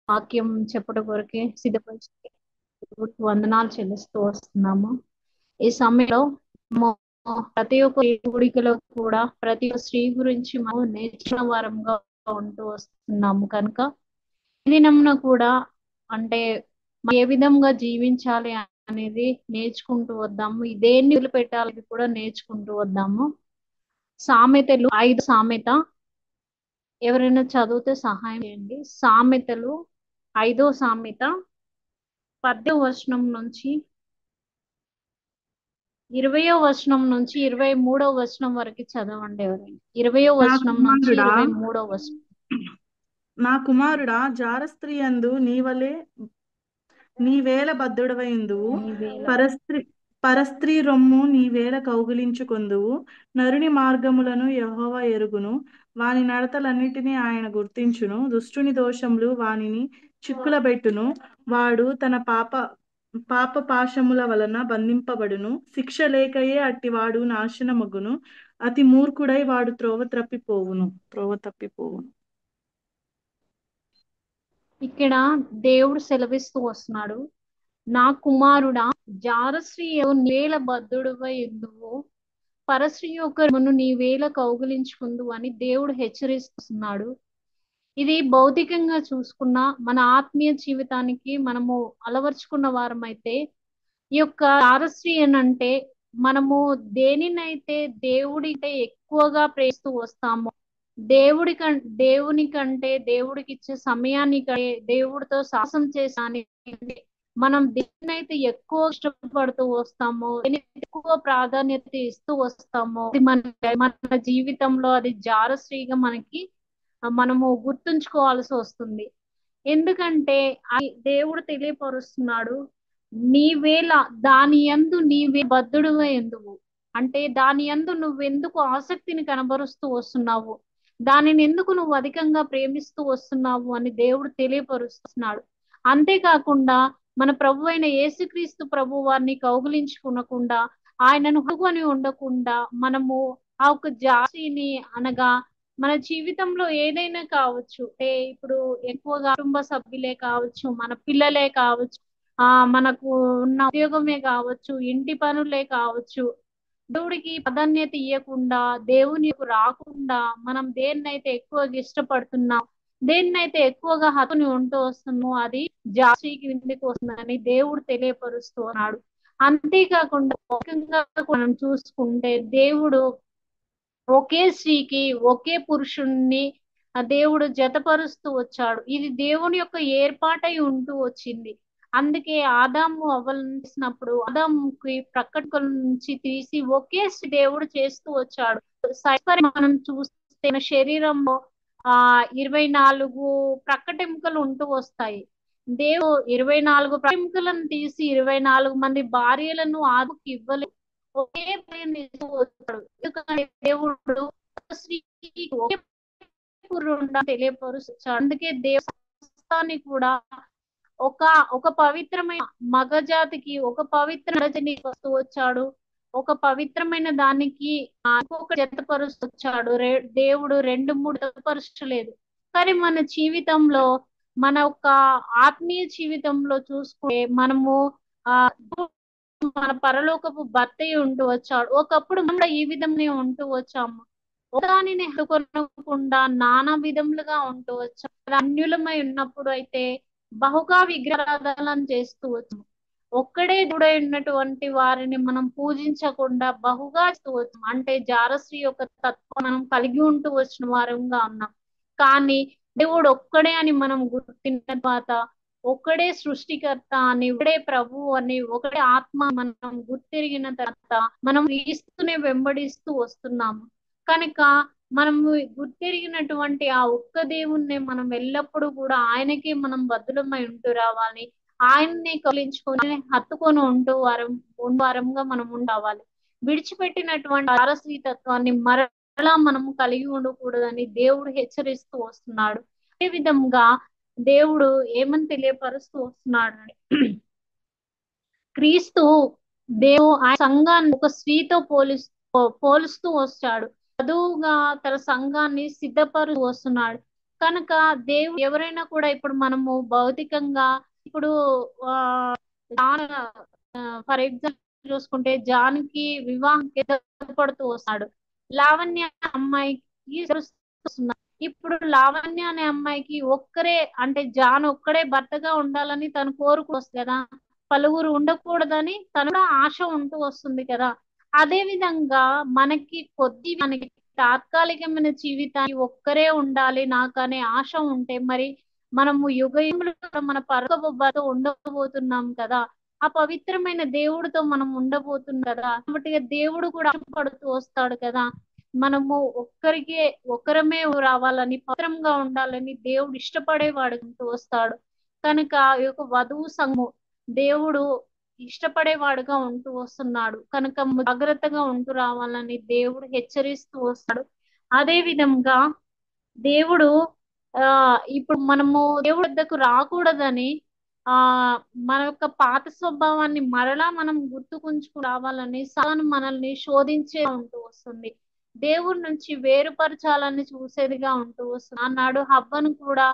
వాక్యం చెప్పట కొరకే సిద్ధపరిచి వందనాలు చెల్లిస్తూ వస్తున్నాము. ఈ సమయంలో మ- ప్రతి ఒక్క కూడికలో కూడా ప్రతి ఒక్క స్త్రీ గురించి మనం నేర్చుకున్న వారంగా ఉంటూ వస్తున్నాము కనుక ఈ దినమున కూడా అంటే ఏ విధంగా జీవించాలి అనేది నేర్చుకుంటూ వద్దాము. దేన్ని వదిలిపెట్టాలి కూడా నేర్చుకుంటూ వద్దాము. సామెతలు 5 సామెత ఎవరైనా చదివితే సహాయం చేయండి. సామెతలు 5వ సామెత 10వ వచనం నుంచి 20వ వచనం నుంచి 23వ వచనం వరకు చదవండి. ఎవరైనా 20వ నా వచనం నుంచి కుమారుడా 23వ వచనం. నా కుమారుడా జారస్త్రీయందు నీవేళ బద్ధుడవైందువు. నీవేళ పరస్త్రీ పరస్త్రీ రొమ్ము నీవేళ కౌగిలించుకొందువు. నరుని మార్గములను యెహోవా ఎరుగును, వాని నడతలన్నిటినీ ఆయన గుర్తించును. దుష్టుని దోషములు వానిని చిక్కులబెట్టును, వాడు తన పాప పాశముల వలన బంధింపబడును. శిక్ష లేకయే అట్టివాడు నాశనమగును, అతి మూర్ఖుడై వాడు త్రోవ తప్పిపోవును. ఇక్కడ దేవుడు సెలవిస్తూ వస్తున్నాడు. నా కుమారుడా జారశ్రీ నీవేళ బద్ధుడువై ఉందువు, పరశ్రీ యొక్కను నీవేళ కౌగిలించుకుందు అని దేవుడు హెచ్చరిస్తున్నాడు. ఇది భౌతికంగా చూసుకున్న మన ఆత్మీయ జీవితానికి మనము అలవర్చుకున్న వారమైతే ఈ యొక్క తారశ్రీ అని అంటే మనము దేనినైతే దేవుడితే ఎక్కువగా ప్రేస్తూ వస్తామో దేవుని కంటే దేవుడికి ఇచ్చే సమయాన్ని కంటే దేవుడితో సాహసం చేసాని మనం దేనినైతే ఎక్కువ ఇష్టపడుతూ వస్తామో దేనికి ఎక్కువ ప్రాధాన్యత ఇస్తూ వస్తామో అది మన జీవితంలో అది జారశ్రీగా మనము గుర్తుంచుకోవాల్సి వస్తుంది. ఎందుకంటే దేవుడు తెలియపరుస్తున్నాడు, నీవేళ దాని యందు నీవే బద్ధుడుగా ఎందువు అంటే దాని యందు నువ్వెందుకు ఆసక్తిని కనబరుస్తూ వస్తున్నావు, దానిని ఎందుకు నువ్వు అధికంగా ప్రేమిస్తూ వస్తున్నావు అని దేవుడు తెలియపరుస్తున్నాడు. అంతేకాకుండా మన ప్రభు అయిన యేసుక్రీస్తు ప్రభు వారిని కౌగిలించుకునకుండా ఆయనను హుకొని ఉండకుండా మనము ఆ ఒక జాతిని అనగా మన జీవితంలో ఏదైనా కావచ్చు, అంటే ఇప్పుడు ఎక్కువగా కుటుంబ సభ్యులే కావచ్చు, మన పిల్లలే కావచ్చు, మనకు ఉన్న ఉద్యోగమే కావచ్చు, ఇంటి పనులే కావచ్చు, దేవుడికి ప్రాధాన్యత ఇవ్వకుండా దేవునికి రాకుండా మనం దేన్నైతే ఎక్కువగా ఇష్టపడుతున్నాం, దేన్నైతే ఎక్కువగా హతుని ఉంటూ వస్తున్నామో అది జాస్తి కిందికి వస్తుందని దేవుడు తెలియపరుస్తూ ఉన్నాడు. అంతేకాకుండా ముఖ్యంగా మనం చూసుకుంటే దేవుడు ఒకే స్త్రీకి ఒకే పురుషుణ్ణి ఆ దేవుడు జతపరుస్తూ వచ్చాడు. ఇది దేవుని యొక్క ఏర్పాటై ఉంటూ వచ్చింది. అందుకే ఆదాము అవ్వలసినప్పుడు ఆదాముకి ప్రక్కల నుంచి తీసి ఒకే స్త్రీ దేవుడు చేస్తూ వచ్చాడు. మనం చూస్తే మన శరీరంలో 24 ప్రక్కటెముకలు ఉంటూ వస్తాయి. దేవుడు 24 ప్రక్కటెముకలను తీసి 24 మంది భార్యలను ఆదుకు ఇవ్వలేదు, ఒకే ప్రేమ ఇస్తూ వచ్చాడు. ఎందుకంటే దేవుడు స్త్రీకి ఒకే పురుషుడుగా తెలియపరుస్తాడు. అందుకే దేవస్థాన్ని కూడా ఒక ఒక పవిత్రమైన మగజాతికి ఒక పవిత్ర రజని వస్తూ వచ్చాడు, ఒక పవిత్రమైన దానికి ఇంకొక జతపరుస్తూ వచ్చాడు. దేవుడు 2 3 జతపరచలేదు. కానీ మన జీవితంలో మన ఒక ఆత్మీయ జీవితంలో చూసుకుంటే మనము ఆ మన పరలోకపు భర్త ఉంటూ వచ్చాడు. ఒకప్పుడు మనం ఈ విధంగా ఉంటూ వచ్చాము, దానిని హత్తుకొనకుండా నానా విధములుగా ఉంటూ వచ్చాము. అన్యులమై ఉన్నప్పుడు అయితే బహుగా విగ్రహారాధనలను చేస్తూ వచ్చాము. ఒక్కడే దేవుడై ఉన్నటువంటి వారిని మనం పూజించకుండా బహుగా చేస్తూ వచ్చాము. అంటే జారశ్రీ యొక్క తత్వం మనం కలిగి ఉంటూ వచ్చిన వారంగా ఉన్నాం. కానీ దేవుడు ఒక్కడే అని మనం గుర్తిన తర్వాత, ఒక్కడే సృష్టికర్త అని, ఒకడే ప్రభు అని, ఒకడే ఆత్మ మనం గుర్తిరిగిన తర్వాత మనం క్రీస్తునే వెంబడిస్తూ వస్తున్నాము. కనుక మనము గుర్తిరిగినటువంటి ఆ ఒక్క దేవుణ్ణి మనం ఎల్లప్పుడూ కూడా ఆయనకి మనం బద్దులమై ఉంటూ రావాలి. ఆయన్ని కలించుకొని హత్తుకొని వారంగా మనం ఉండవాలి. విడిచిపెట్టినటువంటి పారసీ తత్వాన్ని మరలా మనము కలిగి ఉండకూడదని దేవుడు హెచ్చరిస్తూ వస్తున్నాడు. అదే విధంగా దేవుడు ఏమని తెలియపరుస్తూ వస్తున్నాడు, క్రీస్తు ఆయన సంఘాన్ని ఒక స్త్రీతో పోలుస్తూ వచ్చాడు. చదువుగా తన సంఘాన్ని సిద్ధపరుస్తూ వస్తున్నాడు. కనుక దేవుడు ఎవరైనా కూడా ఇప్పుడు మనము భౌతికంగా ఇప్పుడు ఆ ఫర్ ఎగ్జాంపుల్ చూసుకుంటే జాన్కి వివాహంకి పడుతూ వస్తాడు. లావణ్య అమ్మాయికి వస్తున్నారు. ఇప్పుడు లావణ్య అనే అమ్మాయికి ఒక్కరే అంటే జాన్ ఒక్కడే భర్తగా ఉండాలని తను కోరుకొస్తుంది కదా, పలువురు ఉండకూడదని తను కూడా ఆశ ఉంటూ వస్తుంది కదా. అదే విధంగా మనకి తాత్కాలికమైన జీవితాన్ని ఒక్కరే ఉండాలి నాకు అనే ఆశ ఉంటే మరి మనము యుగయుగములు మన పరలోకపు ఉండబోతున్నాం కదా. ఆ పవిత్రమైన దేవుడితో మనం ఉండబోతున్నాం కదా. కాబట్టి దేవుడు కూడా పడుతూ వస్తాడు కదా. మనము ఒక్కరమే రావాలని పవిత్రంగా ఉండాలని దేవుడు ఇష్టపడేవాడు అంటూ వస్తాడు. కనుక ఈ యొక్క వధువు సంఘము దేవుడు ఇష్టపడేవాడుగా ఉంటూ వస్తున్నాడు. కనుక జాగ్రత్తగా ఉంటూ రావాలని దేవుడు హెచ్చరిస్తూ వస్తాడు. అదే విధంగా దేవుడు ఆ ఇప్పుడు మనము దేవుడి వద్దకు రాకూడదని ఆ మన యొక్క పాత స్వభావాన్ని మరలా మనం గుర్తుకుంచుకు రావాలని సాతాను మనల్ని శోధించే ఉంటూ వస్తుంది. దేవుడి నుంచి వేరుపరచాలని చూసేదిగా ఉంటూ వస్తుంది. ఆనాడు హవ్వను కూడా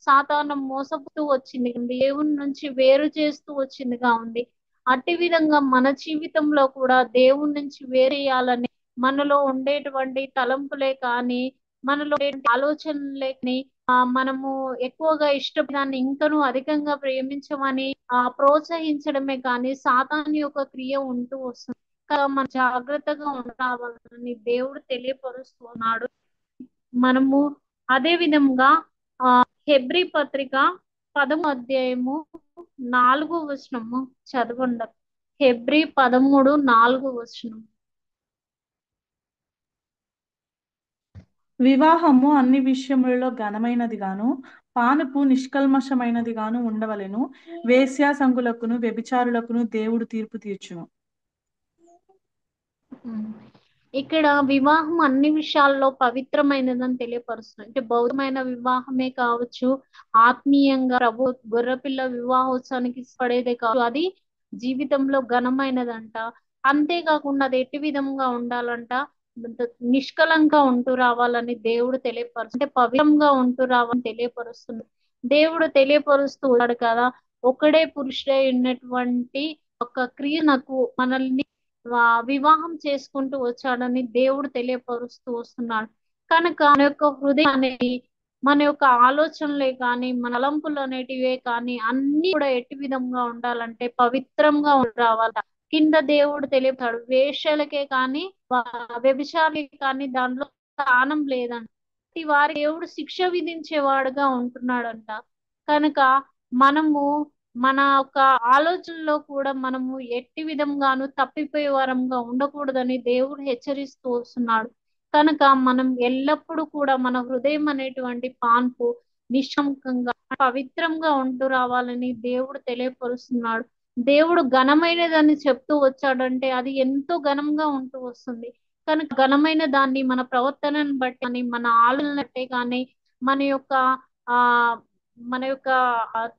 సాతాను మోసపుతూ వచ్చింది, దేవుని నుంచి వేరు చేస్తూ వచ్చిందిగా ఉంది. అట్టి విధంగా మన జీవితంలో కూడా దేవుడి నుంచి వేరేయాలని మనలో ఉండేటువంటి తలంపులే కానీ మనలో ఆలోచనలే కానీ మనము ఎక్కువగా ఇష్టపడాన్ని ఇంకనూ అధికంగా ప్రేమించమని ప్రోత్సహించడమే కానీ సాతాను యొక్క క్రియ ఉంటూ వస్తుంది. మనం జాగ్రత్తగా ఉండాలని దేవుడు తెలియపరుస్తున్నాడు. మనము అదే విధంగా ఆ హెబ్రీ పత్రిక 10వ అధ్యాయము 4వ వచనము చదవండి. హెబ్రీ 13:4 వచనం. వివాహము అన్ని విషయములలో ఘనమైనది గాను పానుపు నిష్కల్మషమైనది గాను ఉండవలెను. వేశ్యా సంగులకును వ్యభిచారులకును దేవుడు తీర్పు తీర్చును. ఇక్కడ వివాహం అన్ని విషయాల్లో పవిత్రమైనదని తెలియపరుస్తుంది. అంటే భౌతికమైన వివాహమే కావచ్చు, ఆత్మీయంగా ప్రభు గొర్రెపిల్ల వివాహోత్సవానికి పడేదే కావచ్చు, అది జీవితంలో ఘనమైనదంట. అంతేకాకుండా అది ఎట్టి విధంగా ఉండాలంట, నిష్కలంగా ఉంటూ రావాలని దేవుడు తెలియపరుస్తుంది. అంటే పవిత్రంగా ఉంటూ రావాలని తెలియపరుస్తుంది. దేవుడు తెలియపరుస్తూ ఉన్నాడు కదా, ఒకడే పురుషుడై ఉన్నటువంటి ఒక క్రియనకు మనల్ని వివాహం చేసుకుంటూ వచ్చాడని దేవుడు తెలియపరుస్తూ వస్తున్నాడు. కనుక మన యొక్క హృదయం అనేది, మన యొక్క ఆలోచనలే కానీ మన తలంపులు అనేటివే కానీ అన్ని కూడా ఎట్టి విధంగా ఉండాలంటే పవిత్రంగా రావాల. కింద దేవుడు తెలియతాడు, వేశ్యలకే కానీ వ్యభిచారులకే కానీ దానిలో స్థానం లేదంట. వారి దేవుడు శిక్ష విధించేవాడుగా ఉంటున్నాడంట. కనుక మనము మన యొక్క ఆలోచనలో కూడా మనము ఎట్టి విధంగాను తప్పిపోయే వారంగా ఉండకూడదని దేవుడు హెచ్చరిస్తూ వస్తున్నాడు. కనుక మనం ఎల్లప్పుడూ కూడా మన హృదయం అనేటువంటి పాన్పు నిష్కంకంగా పవిత్రంగా ఉంటూ రావాలని దేవుడు తెలియపరుస్తున్నాడు. దేవుడు ఘనమైనదని చెప్తూ వచ్చాడంటే అది ఎంతో ఘనంగా ఉంటూ వస్తుంది. కనుక ఘనమైన దాన్ని మన ప్రవర్తనను బట్టి కానీ మన ఆలోచనలు బట్టే కానీ మన యొక్క ఆ మన యొక్క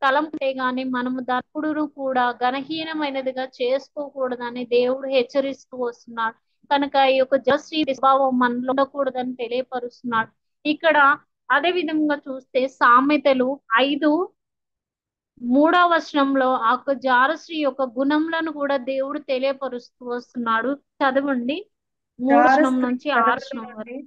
తలంపే గాని మనము దప్పుడు కూడా ఘనహీనమైనదిగా చేసుకోకూడదని దేవుడు హెచ్చరిస్తూ వస్తున్నాడు. కనుక ఈ యొక్క జస్టి స్వభావం మనలో ఉండకూడదని తెలియపరుస్తున్నాడు. ఇక్కడ అదే విధంగా చూస్తే సామెతలు 5:3 వచనంలో ఆ యొక్క జారశ్రీ యొక్క గుణములను కూడా దేవుడు తెలియపరుస్తూ వస్తున్నాడు. చదవండి 3 వచనం నుంచి 6 వచనం వరకు.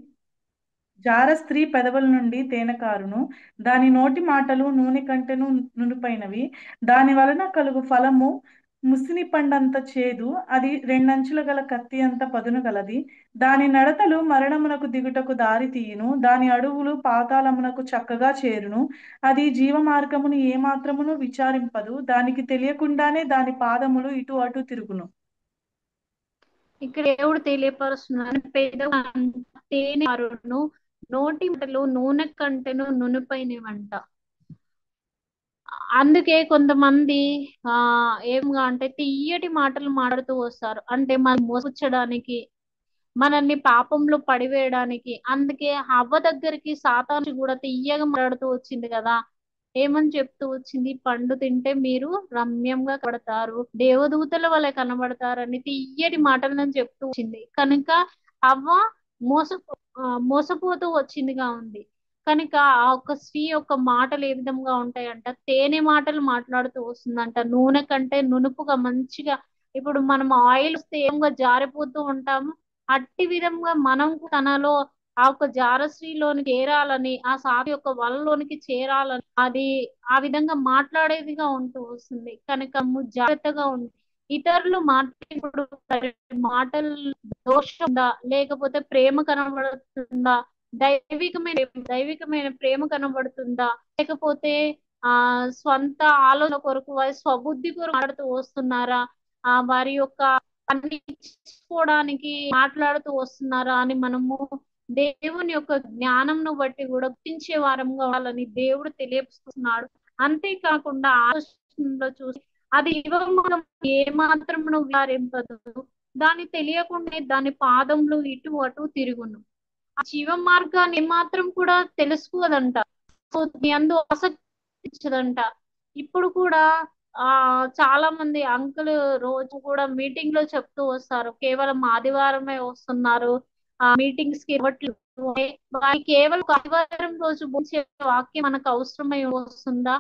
జార స్త్రీ పెదవుల నుండి తేనె కారును, దాని నోటి మాటలు నూనె కంటెను నునుపైనవి. దాని వలన కలుగు ఫలము ముసిని పండంత చేదు, అది రెండంచుల గల కత్తి అంత పదును గలది. దాని నడతలు మరణమునకు దిగుటకు దారి తీయును, దాని అడుగులు పాతాళమునకు చక్కగా చేరును. అది జీవ మార్గమును ఏమాత్రమును విచారింపదు, దానికి తెలియకుండానే దాని పాదములు ఇటు అటు తిరుగును. ఇక్కడ దేవుడు తెలియపరుస్తున్నాడు, తేనె కారును, నోటి మాటలు నూనె కంటెను నునుపైనవంట. అందుకే కొంతమంది ఏమిగా అంటే తీయటి మాటలు మాట్లాడుతూ వస్తారు, అంటే మనం మోసపుచ్చడానికి, మనల్ని పాపంలో పడివేయడానికి. అందుకే హవ్వ దగ్గరికి సాతాను కూడా తీయగా మాట్లాడుతూ వచ్చింది కదా. ఏమని చెప్తూ వచ్చింది? పండు తింటే మీరు రమ్యంగా కనబడతారు, దేవదూతల వల్ల కనబడతారని తీయటి మాటలను చెప్తూ వచ్చింది. కనుక అవ్వ మోసపోతూ వచ్చిందిగా ఉంది. కనుక ఆ ఒక్క స్త్రీ యొక్క మాటలు ఏ విధంగా ఉంటాయంట, తేనె మాటలు మాట్లాడుతూ వస్తుందంట. నూనె కంటే నునుపుగా మంచిగా, ఇప్పుడు మనం ఆయిల్ వస్తే ఏంగా జారిపోతూ ఉంటాము, అట్టి విధంగా మనం తనలో ఆ ఒక జారశ్రీలోని చేరాలని, ఆ సాధు యొక్క వలలోనికి చేరాలని, అది ఆ విధంగా మాట్లాడేదిగా ఉంటూ వస్తుంది. కనుక జాగ్రత్తగా ఉంది. ఇతరులు మాట్లాడేటప్పుడు మాటలు దోషం ఉందా, లేకపోతే ప్రేమ కనబడుతుందా, దైవికమైన ప్రేమ కనబడుతుందా, లేకపోతే ఆ స్వంత ఆలోచన కొరకు, వారి స్వబుద్ధి కొరకు మాట్లాడుతూ వస్తున్నారా, వారి యొక్క అన్ని చేసుకోవడానికి మాట్లాడుతూ వస్తున్నారా అని మనము దేవుని యొక్క జ్ఞానంను బట్టి కూడా గుర్తించే వారంగా ఉండాలని దేవుడు తెలియపరుస్తున్నాడు. అంతేకాకుండా ఆలోచనలో చూసి అది ఇవ్వడం ఏ మాత్రం విచారింపదు, దాన్ని తెలియకుండా దాని పాదములు ఇటు అటు తిరుగును. ఆ జీవ మార్గాన్ని ఏమాత్రం కూడా తెలుసుకోదంట. సో అందు ఆసక్తించదంట. ఇప్పుడు కూడా ఆ చాలా మంది అంకుల్ రోజు కూడా మీటింగ్ లో చెప్తూ వస్తారు, కేవలం ఆదివారమే వస్తున్నారు ఆ మీటింగ్స్ కి ఇవ్వట్లేదు. వారికి కేవలం ఆదివారం రోజు బోధించే వాక్యం మనకు అవసరమై వస్తుందా?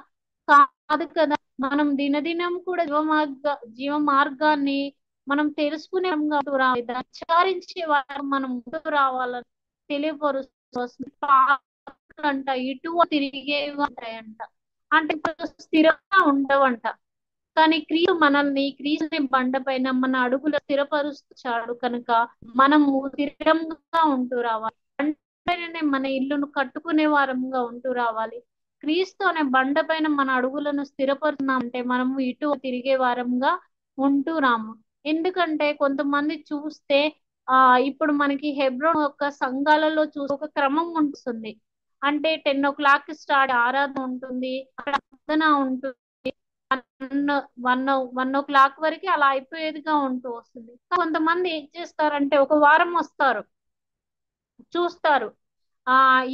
కాదు కదా. మనం దినదినం కూడా జీవ మార్గాన్ని మనం తెలుసుకునే విచారించే వారు మనం ముందుకు రావాలని తెలియపరుస్తుంది. అంట ఇటు తిరిగేవి ఉంటాయంట, అంటే ఇప్పుడు స్థిరంగా ఉండవంట. కానీ క్రీస్తుని బండ పైన మన అడుగులు స్థిరపరుస్తాడు కనుక మనము స్థిరంగా ఉంటూ రావాలి. బండపైననే మన ఇల్లును కట్టుకునే వారంగా ఉంటూ రావాలి. క్రీస్తు అనే బండ పైన మన అడుగులను స్థిరపరుస్తున్నామంటే మనము ఇటు తిరిగే వారంగా ఉంటూ రాము. ఎందుకంటే కొంతమంది చూస్తే ఇప్పుడు మనకి హెబ్రోన్ యొక్క సంఘాలలో చూసి ఒక క్రమం ఉంటుంది. అంటే 10 o'clock స్టార్ట్ ఆరాధన ఉంటుంది, అక్కడ ప్రార్థన ఉంటుంది, 1 o'clock వరకు అలా అయిపోయేదిగా ఉంటూ వస్తుంది. కొంతమంది ఏం చేస్తారంటే ఒక వారం వస్తారు, చూస్తారు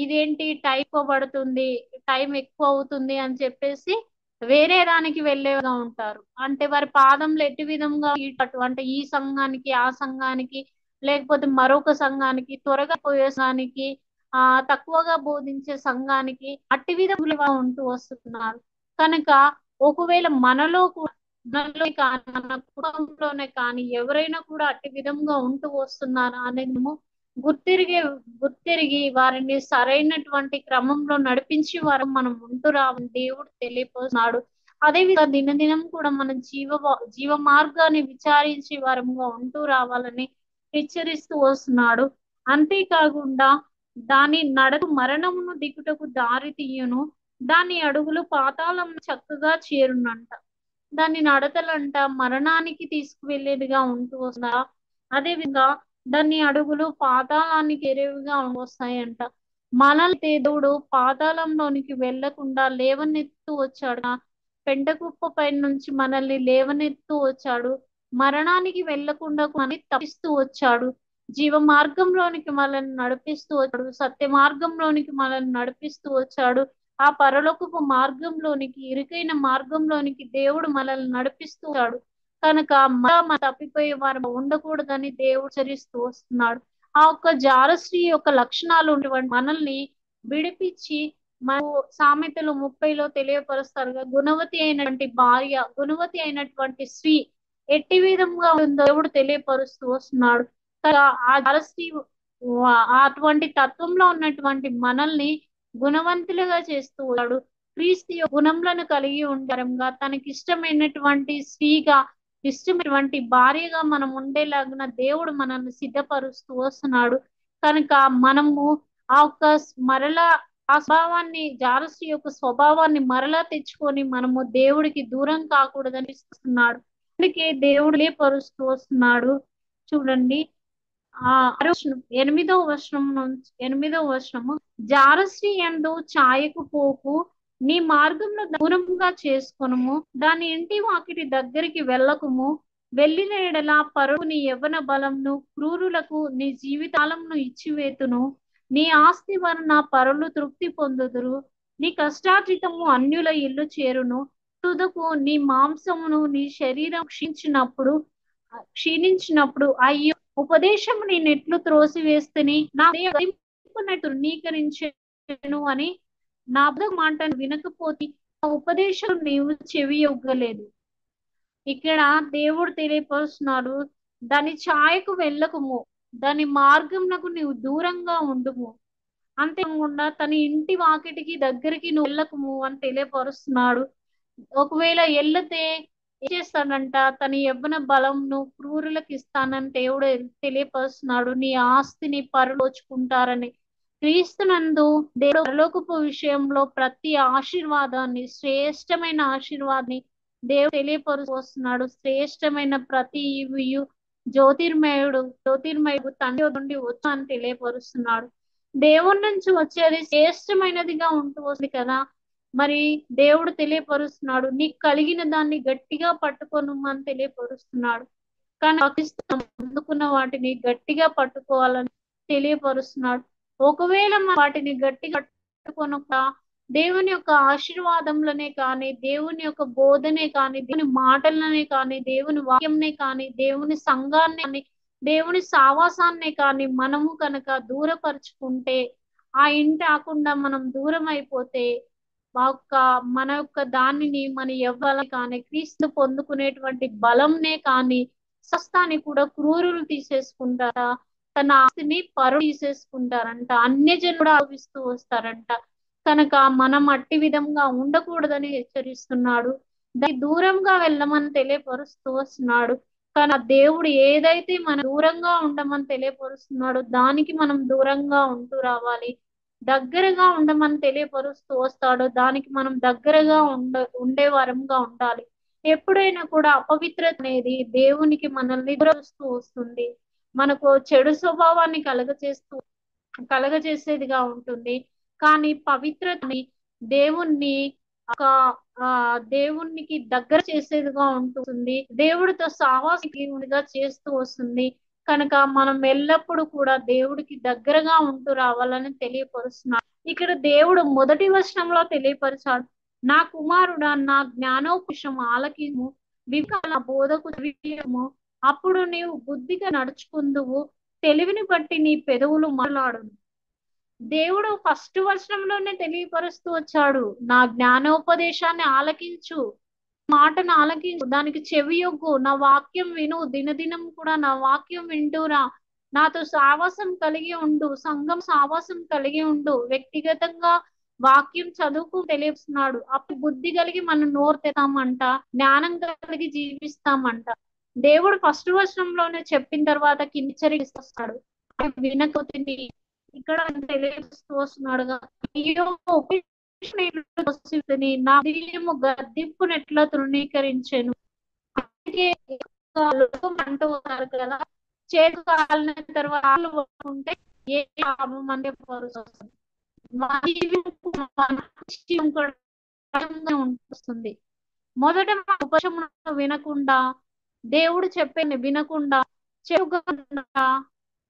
ఇదేంటి టైం పడుతుంది, టైం ఎక్కువ అవుతుంది అని చెప్పేసి వేరే దానికి వెళ్ళేగా ఉంటారు. అంటే వారి పాదంలో ఎటు విధంగా అంటే ఈ సంఘానికి ఆ సంఘానికి, లేకపోతే మరొక సంఘానికి, త్వరగా పోయే సంఘానికి, తక్కువగా బోధించే సంఘానికి, అట్టి విధంగా ఉంటూ వస్తున్నారు. కనుక ఒకవేళ మనలో కానీ మన కుటుంబంలోనే కానీ ఎవరైనా కూడా అట్టి విధంగా ఉంటూ వస్తున్నారా అనేది గుర్తిరిగి వారిని సరైనటువంటి క్రమంలో నడిపించి వారు మనం ఉంటూ రావని దేవుడు తెలియపరుస్తున్నాడు. అదే విధంగా దినదినం కూడా మనం జీవ మార్గాన్ని విచారించి వారంగా ఉంటూ రావాలని హెచ్చరిస్తూ వస్తున్నాడు. అంతేకాకుండా దాని నడక మరణమును దిగుటకు దారి తీయును, దాని అడుగులు పాతాళం చక్కగా చేరునంట. దాని నడతలంట మరణానికి తీసుకువెళ్ళేదిగా ఉంటూ వస్తా, అదే విధంగా దాన్ని అడుగులు పాతాళానికి ఎరువుగా వస్తాయంట. మనల్ని దేవుడు పాతాళంలోనికి వెళ్లకుండా లేవనెత్తు వచ్చాడు. పెంటకుప్ప పై నుంచి మనల్ని లేవనెత్తు వచ్చాడు. మరణానికి వెళ్లకుండా మనల్ని తప్పిస్తూ వచ్చాడు. జీవ మార్గంలోనికి మనల్ని నడిపిస్తూ వచ్చాడు. సత్య మార్గంలోనికి మనల్ని నడిపిస్తూ వచ్చాడు. ఆ పరలోకపు మార్గంలోనికి, ఇరుకైన మార్గంలోనికి దేవుడు మనల్ని నడిపిస్తూ వచ్చాడు. కనుక మన తప్పిపోయే వారు ఉండకూడదని దేవుడు చరిస్తూ వస్తున్నాడు. ఆ ఒక్క జారశ్రీ యొక్క లక్షణాలు ఉన్నటువంటి మనల్ని విడిపించి, మన సామెతలు 30లో తెలియపరుస్తారుగా, గుణవతి అయినటువంటి భార్య, గుణవతి అయినటువంటి స్త్రీ ఎట్టి విధంగా ఉందో దేవుడు తెలియపరుస్తూ వస్తున్నాడు. ఆ జారశ్రీ అటువంటి తత్వంలో ఉన్నటువంటి మనల్ని గుణవంతులుగా చేస్తూ ఉన్నాడు. క్రీస్తు గుణములను కలిగి ఉండరంగా, తనకి ఇష్టమైనటువంటి స్త్రీగా, ఇష్టమైనటువంటి భార్యగా మనం ఉండేలాగున దేవుడు మనల్ని సిద్ధపరుస్తూ వస్తున్నాడు. కనుక మనము ఆ ఒక్క మరలా ఆ స్వభావాన్ని, జారశ్రీ యొక్క స్వభావాన్ని మరలా తెచ్చుకొని మనము దేవుడికి దూరం కాకూడదని ఇస్తున్నాడు. అందుకే దేవుడే పరుస్తూ వస్తున్నాడు. చూడండి 8వ వచనము, జారశ్రీ యందు ఛాయకు పోకు, నీ మార్గంలో దూరంగా చేసుకొనుము, దాని ఇంటి వాకిటి దగ్గరికి వెళ్ళకుము, వెళ్ళిన ఎడల పరువు నీ యవ్వన బలంను, క్రూరులకు నీ జీవితాలంను ఇచ్చివేతును, నీ ఆస్తి వలన పరులు తృప్తి పొందుదురు, నీ కష్టార్జితము అన్యుల ఇల్లు చేరును, తుదకు నీ మాంసమును నీ శరీరం క్షీణించినప్పుడు అయ్యో ఉపదేశము నేను ఎట్లు త్రోసివేస్తని, నా తృణీకరించే చెప్పాను అని నా మాట వినకపోతే ఆ ఉపదేశం నీవు చెవి యొగ్గలేదు. ఇక్కడ దేవుడు తెలియపరుస్తున్నాడు, దాని ఛాయకు వెళ్ళకుము, దాని మార్గంలకు నీవు దూరంగా ఉండుము, అంతేకాకుండా తన ఇంటి వాకిటికి దగ్గరికి నువ్వు వెళ్ళకుము అని తెలియపరుస్తున్నాడు. ఒకవేళ వెళ్తే ఏం చేస్తాడంట, తన యవ్వన బలంను క్రూరులకు ఇస్తానని దేవుడు తెలియపరుస్తున్నాడు. నీ ఆస్తిని పరలోచుకుంటారని. క్రీస్తునందు దేవుడు పరలోకపు విషయంలో ప్రతి ఆశీర్వాదాన్ని, శ్రేష్టమైన ఆశీర్వాదాన్ని దేవుడు తెలియపరుస్తూ వస్తున్నాడు. శ్రేష్టమైన ప్రతి ఈవియు జ్యోతిర్మయుడు తండ్రి నుండి వచ్చా అని తెలియపరుస్తున్నాడు. దేవుడి నుంచి వచ్చేది శ్రేష్టమైనదిగా ఉంటూ వస్తుంది కదా. మరి దేవుడు తెలియపరుస్తున్నాడు, నీకు కలిగిన దాన్ని గట్టిగా పట్టుకొను అని తెలియపరుస్తున్నాడు. కానీ అందుకున్న వాటిని గట్టిగా పట్టుకోవాలని తెలియపరుస్తున్నాడు. ఒకవేళ మనం వాటిని గట్టిగా పట్టుకొనక దేవుని యొక్క ఆశీర్వాదంలోనే కానీ, దేవుని యొక్క బోధనే కానీ, దేవుని మాటలనే కానీ, దేవుని వాక్యంనే కానీ, దేవుని సంఘాన్ని కానీ, దేవుని సావాసాన్ని కానీ మనము కనుక దూరపరుచుకుంటే, ఆ ఇంటి రాకుండా మనం దూరం అయిపోతే మన యొక్క దానిని మన యవ్వాలని కానీ, క్రీస్తు పొందుకునేటువంటి బలంనే కానీ, స్వస్థాన్ని కూడా క్రూరులు తీసేసుకుంటారా, తన ఆస్తిని పరులు తీసేసుకుంటారంట, అన్యజనుడు ఆవిస్తూ వస్తారంట. కనుక మనం అట్టి విధంగా ఉండకూడదని హెచ్చరిస్తున్నాడు. దాని దూరంగా వెళ్ళమని తెలియపరుస్తూ వస్తున్నాడు. కానీ దేవుడు ఏదైతే మన దూరంగా ఉండమని తెలియపరుస్తున్నాడో దానికి మనం దూరంగా ఉంటూ రావాలి. దగ్గరగా ఉండమని తెలియపరుస్తూ వస్తాడో దానికి మనం దగ్గరగా ఉండే వారంగా ఉండాలి. ఎప్పుడైనా కూడా అపవిత్రత అనేది దేవునికి మనల్ని దూరస్తూ వస్తుంది. మనకు చెడు స్వభావాన్ని కలగజేసేదిగా ఉంటుంది. కానీ పవిత్రతని దేవుణ్ణి ఒక దేవునికి దగ్గర చేసేదిగా ఉంటుంది. దేవుడితో సావాసంగా చేస్తూ వస్తుంది. కనుక మనం ఎల్లప్పుడూ కూడా దేవుడికి దగ్గరగా ఉంటూ రావాలని తెలియపరుస్తున్నాడు. ఇక్కడ దేవుడు మొదటి వచనంలో తెలియపరిచాడు, నా కుమారుడా నా జ్ఞానోపదేశం ఆలకిము, వివేకాల బోధకు చెవియము, అప్పుడు నీవు బుద్ధిగా నడుచుకుందువు, తెలివిని బట్టి నీ పెదవులు మాట్లాడును. దేవుడు ఫస్ట్ వచనంలోనే తెలియపరుస్తూ వచ్చాడు, నా జ్ఞానోపదేశాన్ని ఆలకించు, మాటను ఆలకించు, దానికి చెవి యొగ్గు, నా వాక్యం విను, దినదినం కూడా నా వాక్యం వింటూరా, నాతో సావాసం కలిగి ఉండు, సంఘం సావాసం కలిగి ఉండు, వ్యక్తిగతంగా వాక్యం చదువుకు తెలియస్తున్నాడు. అప్పుడు బుద్ధి కలిగి మనం నోరు తెస్తామంట, జ్ఞానం కలిగి జీవిస్తామంట. దేవుడు ఫస్ట్ వచనంలోనే చెప్పిన తర్వాత కింది హెచ్చరిస్తాడు, వినకపోతే ఇక్కడ తెలియస్తూ వస్తున్నాడుగా, అయ్యో నా హృదయము గద్దింపునెట్లా తృణీకరించాను. అందుకే అంటూ ఉన్నారు కదా, చేతు కాలిన తర్వాత ఉంటే ఏ లాభం అంటే ఉంటుంది. మొదట ఉపశమనం వినకుండా, దేవుడు చెప్పేది వినకుండా, చెవుగా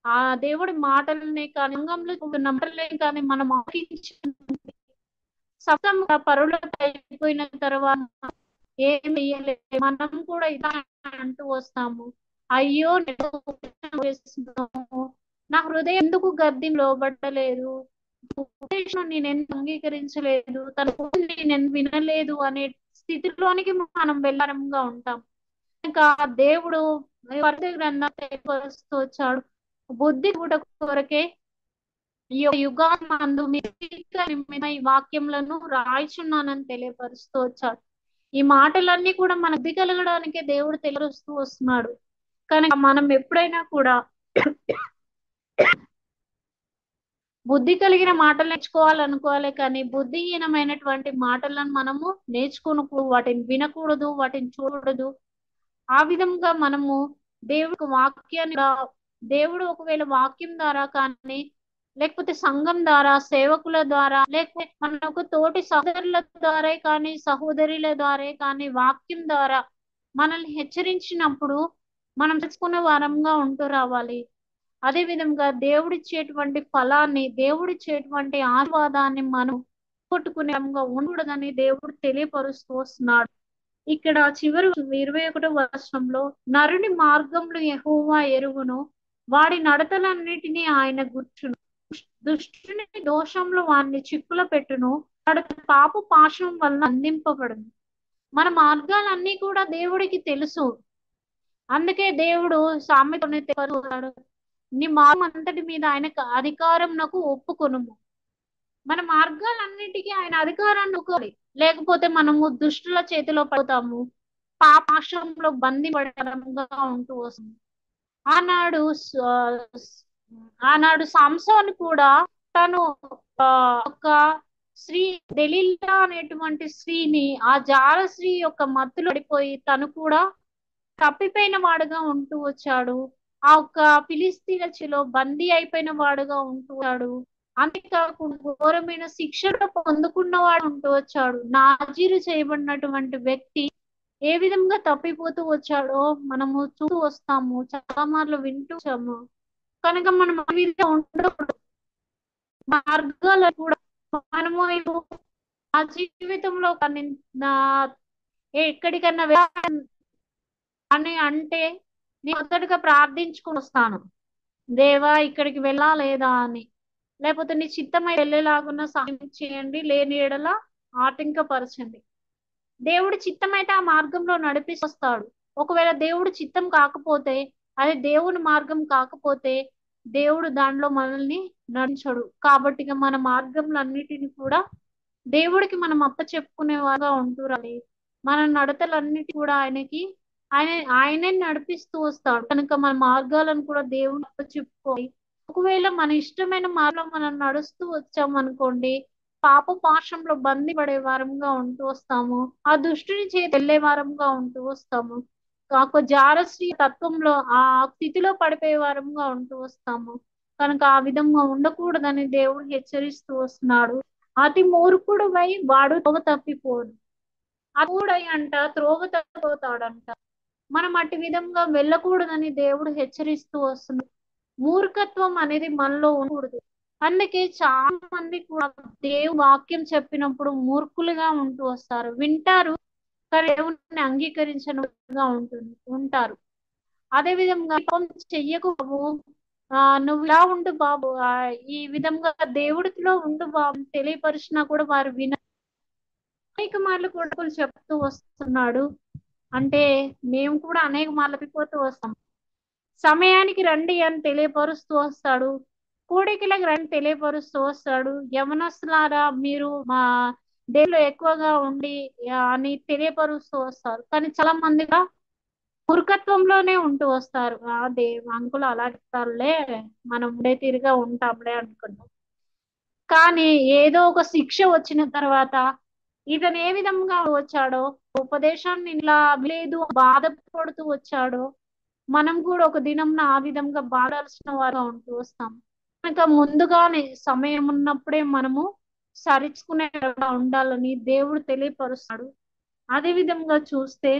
ఆ దేవుడి మాటలనే కానీ, అంగంలో నమ్మలే కానీ మనం సప్తం పరులకు అయిపోయిన తర్వాత ఏం వేయలేదు, మనం కూడా ఇలా అంటూ వస్తాము, అయ్యో నా హృదయం ఎందుకు గద్ది లోబట్టలేదు, నేను ఎందుకు అంగీకరించలేదు, తన నేను వినలేదు అనే స్థితిలోనికి మనం వెళ్ళారంగా ఉంటాం. ఇంకా దేవుడు గ్రంథం తెలియపరుస్తూ వచ్చాడు, బుద్ధి కూడా కొరకే యుగాందు ఈ వాక్యములను రాయిచున్నానని తెలియపరుస్తూ వచ్చాడు. ఈ మాటలన్నీ కూడా మన బుద్ధి కలగడానికే దేవుడు తెలియపరుస్తూ వస్తున్నాడు. కానీ మనం ఎప్పుడైనా కూడా బుద్ధి కలిగిన మాటలు నేర్చుకోవాలనుకోవాలి, కానీ బుద్ధిహీనమైనటువంటి మాటలను మనము వాటిని వినకూడదు, వాటిని చూడకూడదు. ఆ విధంగా మనము దేవుడికి వాక్యాన్ని, దేవుడు ఒకవేళ వాక్యం ద్వారా కానీ, లేకపోతే సంఘం ద్వారా, సేవకుల ద్వారా, లేకపోతే మనకు తోటి సహోదరుల ద్వారా కానీ, సహోదరుల ద్వారా కానీ, వాక్యం ద్వారా మనల్ని హెచ్చరించినప్పుడు మనం తెలుసుకునే వారంగా ఉంటూ రావాలి. అదే విధంగా దేవుడిచ్చేటువంటి ఫలాన్ని, దేవుడిచ్చేటువంటి ఆశీర్వాదాన్ని మనం కొట్టుకునే ఉండకూడదని దేవుడు తెలియపరుస్తూ వస్తున్నాడు. ఇక్కడ చివరి 21వ వచనంలో, నరుని మార్గంలో యెహోవా ఎరుగును, వాడి నడతలన్నిటినీ ఆయన గుర్చును. దుష్టుని దోషంలో వారిని చిక్కుల పెట్టును, వాడు పాప పాశం వలన అందింపబడును. మన మార్గాలన్నీ కూడా దేవుడికి తెలుసు. అందుకే దేవుడు సామెతని తెలుపుతాడు, నీ మార్గం అంతటి మీద ఆయనకు అధికారం నాకు ఒప్పుకొనుము. మన మార్గాలన్నిటికీ ఆయన అధికారాన్ని ఒప్పుకోవాలి, లేకపోతే మనము దుష్టుల చేతిలో పడతాము, పాపాశంలో బంధింపడంగా ఉంటూ వస్తుంది. ఆనాడు ఆనాడు సంసోను కూడా తను ఆ, ఒక స్త్రీ దెలీలా అనేటువంటి స్త్రీని, ఆ జార స్త్రీ యొక్క మత్తులో పడిపోయి తను కూడా తప్పిపోయిన వాడుగా ఉంటూ వచ్చాడు. ఆ ఒక్క ఫిలిస్తీన్ల చేతిలో బందీ అయిపోయిన వాడుగా ఉంటూ వచ్చాడు. అంతేకాకుండా ఘోరమైన శిక్షను పొందుకున్నవాడు ఉంటూ వచ్చాడు. నాజీరు చేయబడినటువంటి వ్యక్తి ఏ విధంగా తప్పిపోతూ వచ్చాడో మనము చూస్తూ వస్తాము, చాలా మార్లు వింటూ వచ్చాము. కనుక మనం ఆ విధంగా ఉండకూడదు. మార్గాలు కూడా మనము ఆ జీవితంలో కానీ నా ఎక్కడికన్నా వెళ్ళాలి అని అంటే నేను మొదటగా ప్రార్థించుకుని వస్తాను, దేవా ఇక్కడికి వెళ్ళా లేదా అని. లేకపోతే నీ చిత్తమై వెళ్ళేలాగున్న సహాయం చేయండి, లేని ఎడల ఆటంకపరచండి. దేవుడి చిత్తం అయితే ఆ మార్గంలో నడిపిస్తాడు. ఒకవేళ దేవుడు చిత్తం కాకపోతే, అది దేవుని మార్గం కాకపోతే దేవుడు దానిలో మనల్ని నడిచడు. కాబట్టి ఇక మన మార్గంలన్నిటిని కూడా దేవుడికి మనం అప్పచెప్పుకునేవారుగా ఉంటురాలి. మన నడతలన్నిటి కూడా ఆయనే నడిపిస్తూ వస్తాడు. కనుక మన మార్గాలను కూడా దేవుని అప్పచెప్పుకోవాలి. ఒకవేళ మన ఇష్టమైన మార్గంలో మనం నడుస్తూ వచ్చామనుకోండి, పాప పాశంలో బంది పడే వారంగా ఉంటూ వస్తాము, ఆ దుష్టుని చేతి వెళ్ళే వారంగా ఉంటూ వస్తాము, కాక జారశ్రీ తత్వంలో ఆ స్థితిలో పడిపోయే వారంగా ఉంటూ వస్తాము. కనుక ఆ విధంగా ఉండకూడదని దేవుడు హెచ్చరిస్తూ వస్తున్నాడు. అతి మూర్ఖుడు వై వాడు త్రోవ తప్పిపోడు, అతూడై అంట త్రోవ తప్పిపోతాడంట. మనం అట్టి విధంగా వెళ్ళకూడదని దేవుడు హెచ్చరిస్తూ వస్తున్నాడు. మూర్ఖత్వం అనేది మనలో ఉండకూడదు. అందుకే చాలా మంది కూడా దేవుని వాక్యం చెప్పినప్పుడు మూర్ఖులుగా ఉంటూ వస్తారు, వింటారు కానీ దేవుని అంగీకరించనుగా ఉంటారు. అదే విధంగా పాపం చెయ్యకు బాబు, నువ్వు ఇలా ఉండు బాబు, ఈ విధంగా దేవుడిలో ఉండు బాబు అని తెలియపరిచినా కూడా వారు అనేక మార్లు కొడుకులు చెప్తూ వస్తున్నాడు. అంటే మేము కూడా అనేక మార్లు తప్పిపోతూ వస్తాం. సమయానికి రండి అని తెలియపరుస్తూ వస్తాడు, కూడికలకు రండి తెలియపరుస్తూ వస్తాడు, యవనస్తులారా మీరు మా దేవుళ్ళు ఎక్కువగా ఉండి అని తెలియపరుస్తూ వస్తారు. కానీ చాలా మందిగా మూర్ఖత్వంలోనే ఉంటూ వస్తారు. అంకులు అలా చెప్తారులే, మనం ఉండే తీరుగా ఉంటాంలే అనుకుంటాం. కానీ ఏదో ఒక శిక్ష వచ్చిన తర్వాత ఇతను ఏ విధంగా వచ్చాడో, ఉపదేశాన్ని ఇలా లేదు బాధపడుతూ వచ్చాడో, మనం కూడా ఒక దినంన ఆ విధంగా బాధాల్సిన వారుగా ఉంటూ వస్తాం. కనుక ముందుగానే సమయం ఉన్నప్పుడే మనము సరిచుకునే ఉండాలని దేవుడు తెలియపరుస్తాడు. అదే విధంగా చూస్తే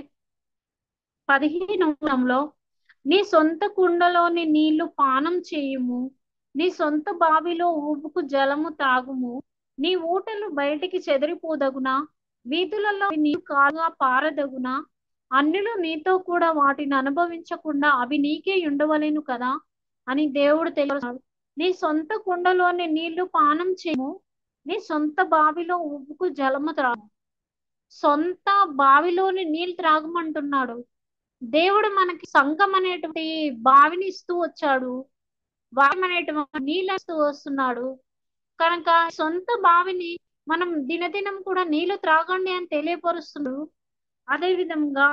15 నీ సొంత కుండలోని నీళ్లు పానం చేయుము, నీ సొంత బావిలో ఊపుకు జలము తాగుము, నీ ఊటలు బయటికి చెదిరిపోదగునా, వీధులలో నీరు కాలుగా పారదగునా, అన్యులు నీతో కూడా వాటిని అనుభవించకుండా అవి నీకే ఉండవలేను కదా అని దేవుడు తెలుసు. నీ సొంత కుండలోని నీళ్లు పానం చేయము, నీ సొంత బావిలో ఊపుకు జలము త్రాగు. సొంత బావిలోని నీళ్ళు త్రాగమంటున్నాడు. దేవుడు మనకి సంఘం అనేటువంటి బావిని ఇస్తూ వచ్చాడు, బావి అనేటువంటి నీళ్ళు ఇస్తూ వస్తున్నాడు. కనుక సొంత బావిని మనం దినదినం కూడా నీళ్లు త్రాగండి అని తెలియపరుస్తున్నాడు. అదే విధంగా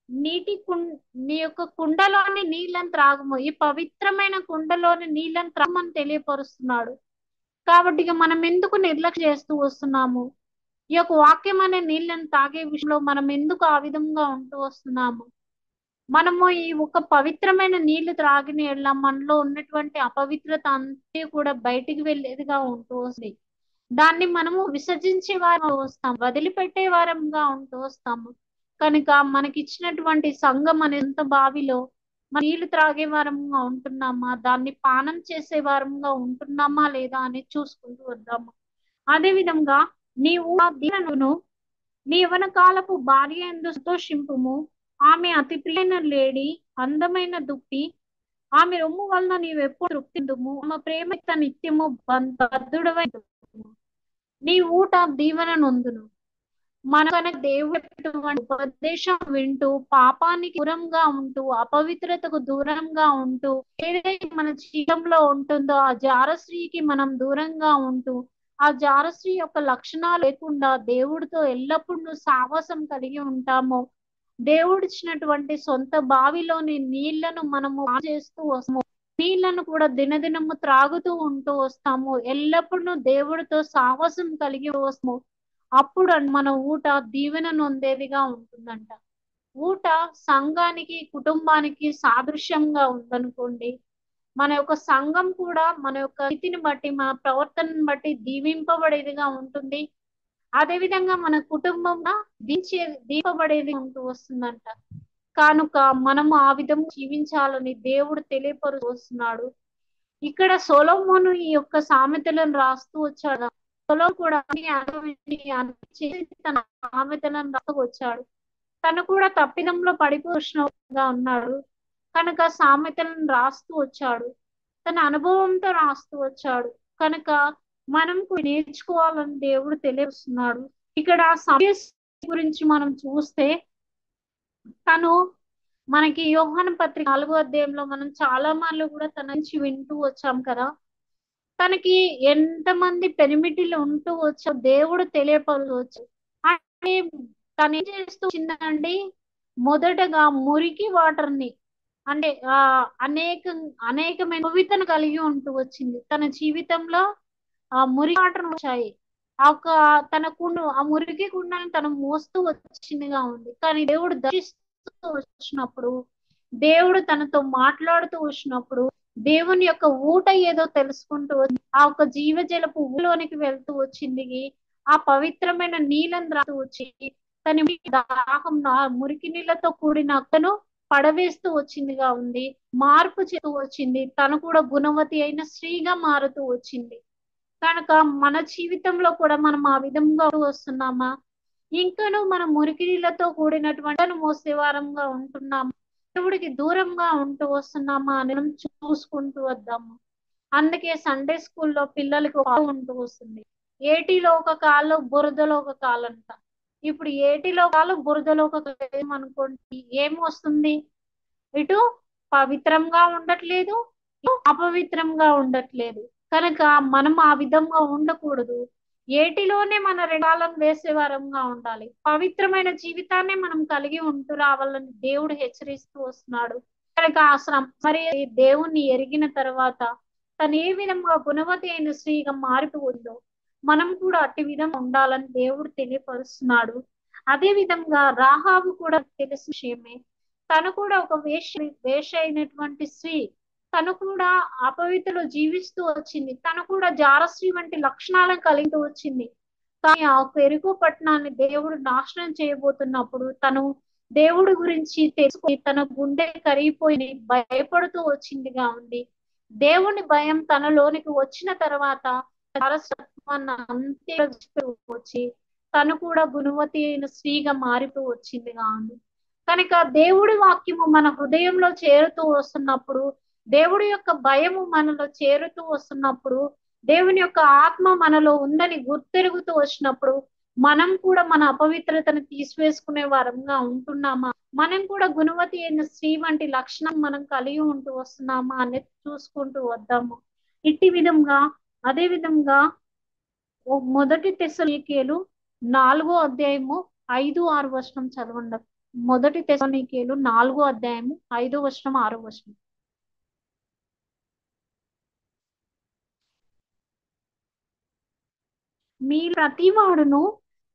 నీ యొక్క కుండలోని నీళ్ళని త్రాగము, ఈ పవిత్రమైన కుండలోని నీళ్ళని త్రాగమని తెలియపరుస్తున్నాడు. కాబట్టి ఇక మనం ఎందుకు నిర్లక్ష్యం చేస్తూ వస్తున్నాము? ఈ యొక్క వాక్యం అనే నీళ్ళని తాగే విషయంలో మనం ఎందుకు ఆ విధంగా ఉంటూ వస్తున్నాము? మనము ఈ ఒక పవిత్రమైన నీళ్లు త్రాగిన ఎడల మనలో ఉన్నటువంటి అపవిత్రత అంతా కూడా బయటికి వెళ్ళేదిగా ఉంటూ వస్తుంది. దాన్ని మనము విసర్జించే వారం వస్తాం, వదిలిపెట్టే వారంగా ఉంటూ వస్తాము. కనుక మనకి ఇచ్చినటువంటి సంఘం అనే సొంత బావిలో మన నీళ్లు త్రాగే వారంగా ఉంటున్నామా, దాన్ని పానం చేసే వారంగా ఉంటున్నామా లేదా అని చూసుకుంటూ వద్దాము. అదే విధంగా నీవు ఆ దీనను నీ యవ్వన కాలపు భార్య యందు సంతోషింపుము, ఆమె అతి ప్రియైన లేడి, అందమైన దుప్పి, ఆమె రొమ్ము వలన నీవు ఎప్పుడు తృప్తిందుము, ఆమె ప్రేమ నిత్యము బద్ధుడవై ఉందుము. నీ ఊట దీవెన నొందును. మన కనుక దేవుడు ఉపదేశం వింటూ పాపానికి దూరంగా ఉంటూ అపవిత్రతకు దూరంగా ఉంటూ ఏదైతే మన జీవితంలో ఉంటుందో ఆ జారస్త్రీకి మనం దూరంగా ఉంటూ ఆ జారస్త్రీ యొక్క లక్షణాలు లేకుండా దేవుడితో ఎల్లప్పుడూ సావాసం కలిగి ఉంటాము. దేవుడిచ్చినటువంటి సొంత బావిలోని నీళ్లను మనము పానం చేస్తూ వస్తాము. నీళ్లను కూడా దినదినము త్రాగుతూ ఉంటూ వస్తాము. ఎల్లప్పుడూ దేవుడితో సావాసం కలిగి వస్తాము. అప్పుడు మన ఊట దీవెన నొందేదిగా ఉంటుందంట. ఊట సంఘానికి కుటుంబానికి సాదృశ్యంగా ఉందనుకోండి. మన యొక్క సంఘం కూడా మన యొక్క స్థితిని బట్టి మన ప్రవర్తనను బట్టి దీవింపబడేదిగా ఉంటుంది. అదే విధంగా మన కుటుంబంగా దీపబడేది ఉంటూ వస్తుందంట. కనుక మనము ఆ విధంగా జీవించాలని దేవుడు తెలియపరుస్తూ వస్తున్నాడు. ఇక్కడ సొలొమోను ఈ యొక్క సామెతలను రాస్తూ వచ్చాడు. సొలొమోను కూడా తన సామెతలను రాస్తూ వచ్చాడు. తను కూడా తప్పిదంలో పడిపోషణగా ఉన్నాడు కనుక సామెతలను రాస్తూ వచ్చాడు. తన అనుభవంతో రాస్తూ వచ్చాడు కనుక మనం నేర్చుకోవాలని దేవుడు తెలియజేస్తున్నాడు. ఇక్కడ సమయ గురించి మనం చూస్తే తను మనకి యోహాను పత్రిక 4వ అధ్యాయంలో మనం చాలా మార్లు కూడా తన నుంచి వింటూ వచ్చాం కదా. తనకి ఎంతమంది పెనిమిటిలు ఉంటూ వచ్చా దేవుడు తెలియపరచవచ్చు. అంటే తను ఏం చేస్తూ వచ్చిందండి, మొదటగా మురికి వాటర్ ని అంటే అనేకమైన పవిత్రను కలిగి ఉంటూ వచ్చింది. తన జీవితంలో ఆ మురికి వాటర్ వచ్చాయి. తన కుండు ఆ మురికి కుండని తను మోస్తూ వచ్చిందిగా ఉంది. కానీ దేవుడు దర్శిస్తూ వచ్చినప్పుడు, దేవుడు తనతో మాట్లాడుతూ వచ్చినప్పుడు దేవుని యొక్క ఊట ఏదో తెలుసుకుంటూ ఆ ఒక జీవజలపు ఊలోనికి వెళ్తూ వచ్చింది. ఆ పవిత్రమైన నీళ్ళని రాస్తూ వచ్చి తన దాహం మురికి నీళ్ళతో కూడిన అక్కను పడవేస్తూ వచ్చిందిగా ఉంది. మార్పు చేస్తూ వచ్చింది. తను కూడా గుణవతి అయిన స్త్రీగా మారుతూ వచ్చింది. కనుక మన జీవితంలో కూడా మనం ఆ విధంగా వస్తున్నామా, ఇంకను మనం మురికి నీళ్ళతో కూడినటువంటి మోసేవారంగా ఉంటున్నామా, దేవుడికి దూరంగా ఉంటూ వస్తున్నామా అని మనం చూసుకుంటూ వద్దాము. అందుకే సండే స్కూల్లో పిల్లలకి ఉంటూ వస్తుంది. ఏటిలో ఒక కాలు బురదలో ఒక కాలు అంట. ఇప్పుడు ఏటిలో కాలు బురదలో ఒక అనుకోండి, ఏం వస్తుంది? ఇటు పవిత్రంగా ఉండట్లేదు, అపవిత్రంగా ఉండట్లేదు. కనుక మనం ఆ విధంగా ఉండకూడదు. ఏటిలోనే మన రెగాలం వేసే వారంగా ఉండాలి. పవిత్రమైన జీవితాన్ని మనం కలిగి ఉంటూ రావాలని దేవుడు హెచ్చరిస్తూ వస్తున్నాడు. కనుక అసలు మరి దేవుణ్ణి ఎరిగిన తర్వాత తను ఏ విధంగా గుణవతి అయిన స్త్రీగా మారిపోయిందో మనం కూడా అట్టి విధంగా ఉండాలని దేవుడు తెలియపరుస్తున్నాడు. అదే విధంగా రాహాబు కూడా తెలిసిన విషయమే. తను కూడా ఒక వేష అయినటువంటి స్త్రీ. తను కూడా అపవిత్రలో జీవిస్తూ వచ్చింది. తను కూడా జారస్త్రీ వంటి లక్షణాలను కలిగి వచ్చింది. కానీ ఆ ఎరుకో పట్టణాన్ని దేవుడు నాశనం చేయబోతున్నప్పుడు తను దేవుడి గురించి తెలుసుకొని తన గుండె కరిగిపోయి భయపడుతూ వచ్చిందిగా ఉంది. దేవుని భయం తనలోనికి వచ్చిన తర్వాత అంతే వచ్చి తను కూడా గుణవతి అయిన స్త్రీగా మారిపో వచ్చిందిగా ఉంది. కనుక దేవుడి వాక్యము మన హృదయంలో చేరుతూ వస్తున్నప్పుడు, దేవుడి యొక్క భయము మనలో చేరుతూ వస్తున్నప్పుడు, దేవుని యొక్క ఆత్మ మనలో ఉందని గుర్తెరుగుతూ వచ్చినప్పుడు మనం కూడా మన అపవిత్రతను తీసివేసుకునే వారంగా ఉంటున్నామా, మనం కూడా గుణవతి అయిన స్త్రీ వంటి లక్షణం మనం కలిగి ఉంటూ వస్తున్నామా అనేది చూసుకుంటూ వద్దాము. ఇట్టి విధంగా అదే విధంగా మొదటి తెస్సలోనికీయులు 4వ అధ్యాయము 5-6 వచనం చదవండి. మొదటి తెస్సలోనికీయులు 4వ అధ్యాయము 5వ వచనం 6వ వచనం. మీ ప్రతివాడును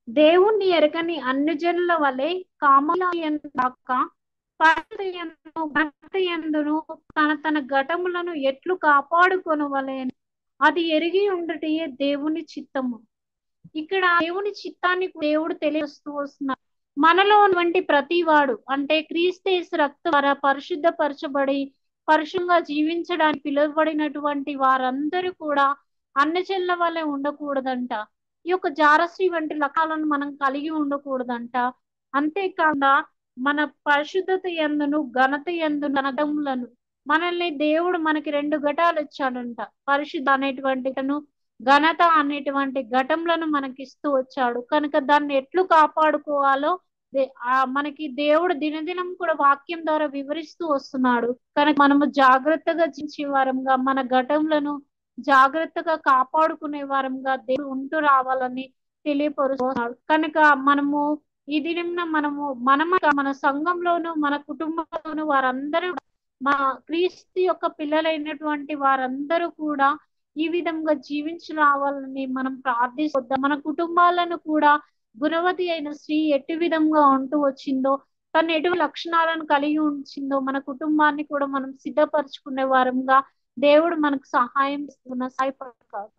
దేవుణ్ణి ఎరగని అన్యజనుల వలె కామయందును తన తన ఘటములను ఎట్లు కాపాడుకొనవలె అది ఎరిగి ఉండటయే దేవుని చిత్తము. ఇక్కడ దేవుని చిత్తాన్ని దేవుడు తెలియస్తూ వస్తున్నారు. మనలో వంటి ప్రతివాడు అంటే క్రీస్తు రక్తం ద్వారా పరిశుద్ధపరచబడి పరిశుద్ధంగా జీవించడానికి పిలువబడినటువంటి వారందరూ కూడా అన్నచెల్ల వల్లే ఉండకూడదంట. ఈ యొక్క జారశ్రీ వంటి లక్షణాలను మనం కలిగి ఉండకూడదంట. అంతేకాకుండా మన పరిశుద్ధత యందును ఘనత యందు నడములను మనల్ని దేవుడు మనకి 2 ఘటాలు ఇచ్చాడంట. పరిశుద్ధ అనేటువంటి ఘనత అనేటువంటి ఘటములను మనకిస్తూ వచ్చాడు. కనుక దాన్ని ఎట్లు కాపాడుకోవాలో మనకి దేవుడు దినదినం కూడా వాక్యం ద్వారా వివరిస్తూ వస్తున్నాడు. కనుక మనము జాగ్రత్తగా జీవించే వారంగా, మన ఘటములను జాగ్రత్తగా కాపాడుకునే వారంగా దేవుడు ఉంటూ రావాలని తెలియపరుస్తున్నాడు. కనుక మనము ఈ దినంన మన సంఘంలోను, మన కుటుంబంలోను వారందరూ, మా క్రీస్తు యొక్క పిల్లలైనటువంటి వారందరూ కూడా ఈ విధంగా జీవించి రావాలని మనం ప్రార్థిస్తాం. మన కుటుంబాలను కూడా గుణవతి అయిన స్త్రీ ఎట్టి విధంగా ఉంటూ వచ్చిందో, తను ఎటు లక్షణాలను కలిగి ఉంచిందో, మన కుటుంబాన్ని కూడా మనం సిద్ధపరచుకునే వారంగా దేవుడు మనకు సహాయం సహాయపడతాడు.